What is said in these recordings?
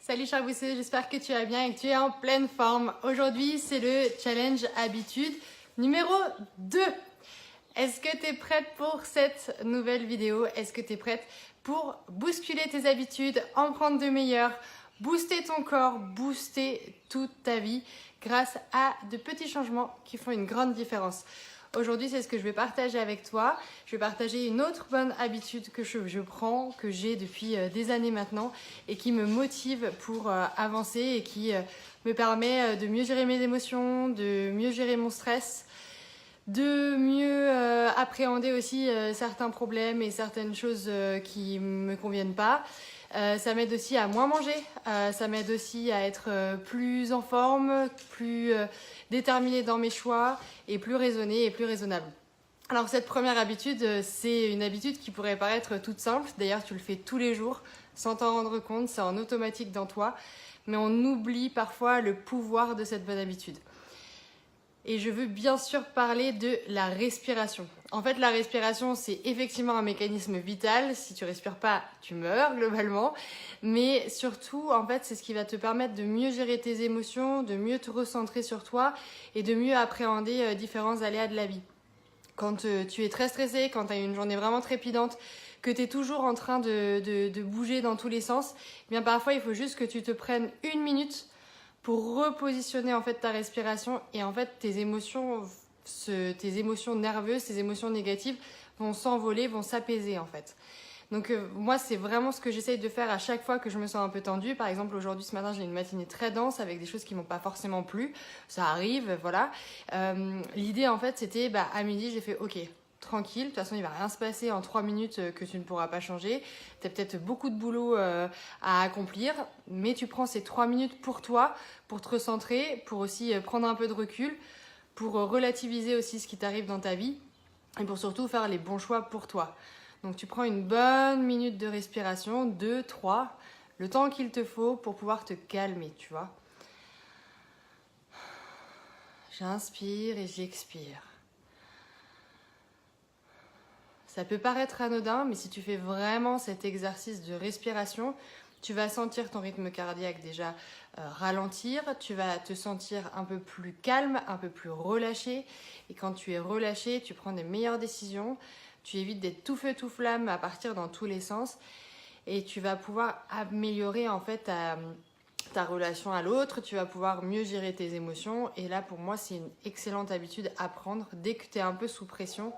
Salut cher Boussé, j'espère que tu vas bien et que tu es en pleine forme. Aujourd'hui, c'est le challenge habitude numéro 2. Est-ce que tu es prête pour cette nouvelle vidéo? Est-ce que tu es prête pour bousculer tes habitudes, en prendre de meilleures, booster ton corps, booster toute ta vie grâce à de petits changements qui font une grande différence? Aujourd'hui, c'est ce que je vais partager avec toi. Je vais partager une autre bonne habitude que je prends, que j'ai depuis des années maintenant et qui me motive pour avancer et qui me permet de mieux gérer mes émotions, de mieux gérer mon stress, de mieux appréhender aussi certains problèmes et certaines choses qui me conviennent pas. Ça m'aide aussi à moins manger, ça m'aide aussi à être plus en forme, plus déterminée dans mes choix et plus raisonnée et plus raisonnable. Alors cette première habitude, c'est une habitude qui pourrait paraître toute simple. D'ailleurs, tu le fais tous les jours sans t'en rendre compte, c'est en automatique dans toi. Mais on oublie parfois le pouvoir de cette bonne habitude. Et je veux bien sûr parler de la respiration. En fait, la respiration, c'est effectivement un mécanisme vital. Si tu respires pas, tu meurs globalement. Mais surtout, en fait, c'est ce qui va te permettre de mieux gérer tes émotions, de mieux te recentrer sur toi et de mieux appréhender différents aléas de la vie. Quand tu es très stressé, quand tu as une journée vraiment trépidante, que tu es toujours en train de bouger dans tous les sens, eh bien parfois, il faut juste que tu te prennes une minute pour repositionner en fait ta respiration et en fait tes émotions nerveuses, tes émotions négatives vont s'envoler, vont s'apaiser en fait. Donc moi c'est vraiment ce que j'essaye de faire à chaque fois que je me sens un peu tendue. Par exemple aujourd'hui ce matin j'ai une matinée très dense avec des choses qui m'ont pas forcément plu. Ça arrive, voilà. L'idée en fait c'était à midi j'ai fait ok, tranquille, de toute façon il va rien se passer en 3 minutes que tu ne pourras pas changer. Tu as peut-être beaucoup de boulot à accomplir, mais tu prends ces 3 minutes pour toi, pour te recentrer, pour aussi prendre un peu de recul, pour relativiser aussi ce qui t'arrive dans ta vie et pour surtout faire les bons choix pour toi. Donc tu prends une bonne minute de respiration, 2, 3, le temps qu'il te faut pour pouvoir te calmer, tu vois. J'inspire et j'expire. Ça peut paraître anodin, mais si tu fais vraiment cet exercice de respiration, tu vas sentir ton rythme cardiaque déjà ralentir, tu vas te sentir un peu plus calme, un peu plus relâché. Et quand tu es relâché, tu prends des meilleures décisions, tu évites d'être tout feu tout flamme à partir dans tous les sens et tu vas pouvoir améliorer en fait ta relation à l'autre, tu vas pouvoir mieux gérer tes émotions. Et là, pour moi, c'est une excellente habitude à prendre dès que tu es un peu sous pression.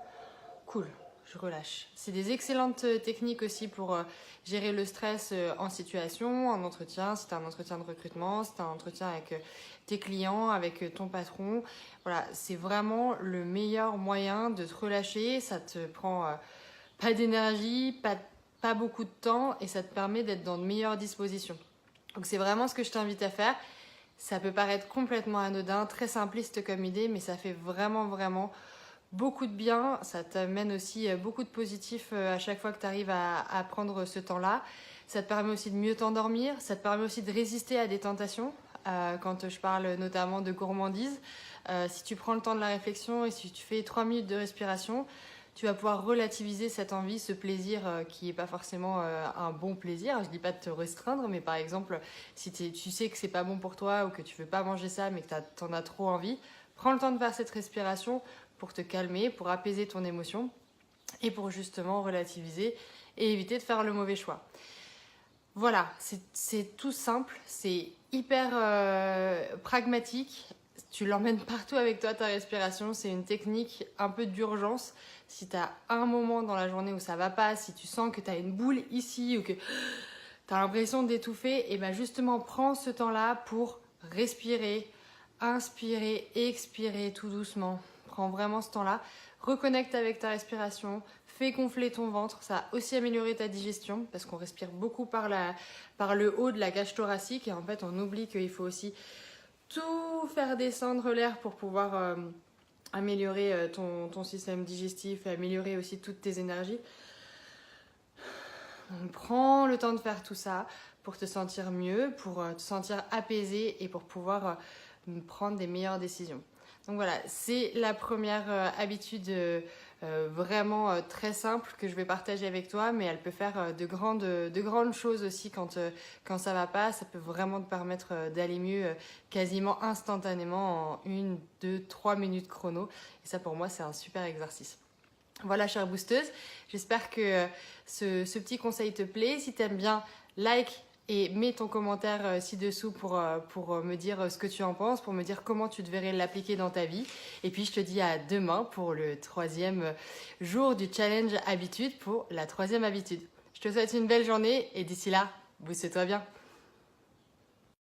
Cool. Je relâche. C'est des excellentes techniques aussi pour gérer le stress en situation, en entretien, si tu as un entretien de recrutement, si tu as un entretien avec tes clients, avec ton patron. Voilà, c'est vraiment le meilleur moyen de te relâcher. Ça te prend pas d'énergie, pas beaucoup de temps et ça te permet d'être dans de meilleures dispositions. Donc c'est vraiment ce que je t'invite à faire. Ça peut paraître complètement anodin, très simpliste comme idée, mais ça fait vraiment beaucoup de bien, ça t'amène aussi beaucoup de positif à chaque fois que tu arrives à prendre ce temps-là. Ça te permet aussi de mieux t'endormir, ça te permet aussi de résister à des tentations. Quand je parle notamment de gourmandise, si tu prends le temps de la réflexion et si tu fais 3 minutes de respiration, tu vas pouvoir relativiser cette envie, ce plaisir qui n'est pas forcément un bon plaisir. Je ne dis pas de te restreindre, mais par exemple, si tu sais que c'est pas bon pour toi ou que tu veux pas manger ça, mais que tu en as trop envie, prends le temps de faire cette respiration pour te calmer, pour apaiser ton émotion et pour justement relativiser et éviter de faire le mauvais choix. Voilà, c'est tout simple, c'est hyper pragmatique. Tu l'emmènes partout avec toi, ta respiration. C'est une technique un peu d'urgence. Si tu as un moment dans la journée où ça va pas, si tu sens que tu as une boule ici ou que tu as l'impression d'étouffer, et bien justement prends ce temps-là pour respirer, inspirer, expirer tout doucement. Prends vraiment ce temps-là, reconnecte avec ta respiration, fais gonfler ton ventre, ça va aussi améliorer ta digestion parce qu'on respire beaucoup par le haut de la cage thoracique et en fait on oublie qu'il faut aussi tout faire descendre l'air pour pouvoir améliorer ton système digestif et améliorer aussi toutes tes énergies. Donc, prends le temps de faire tout ça pour te sentir mieux, pour te sentir apaisé et pour pouvoir prendre des meilleures décisions. Donc voilà, c'est la première habitude vraiment très simple que je vais partager avec toi, mais elle peut faire de grandes choses aussi quand ça va pas. Ça peut vraiment te permettre d'aller mieux quasiment instantanément en 1, 2, 3 minutes chrono. Et ça pour moi c'est un super exercice. Voilà, chère boosteuse, j'espère que ce petit conseil te plaît. Si tu aimes bien, like et mets ton commentaire ci-dessous pour me dire ce que tu en penses, pour me dire comment tu devrais l'appliquer dans ta vie. Et puis je te dis à demain pour le 3e jour du challenge habitude, pour la 3e habitude. Je te souhaite une belle journée et d'ici là, booste-toi bien.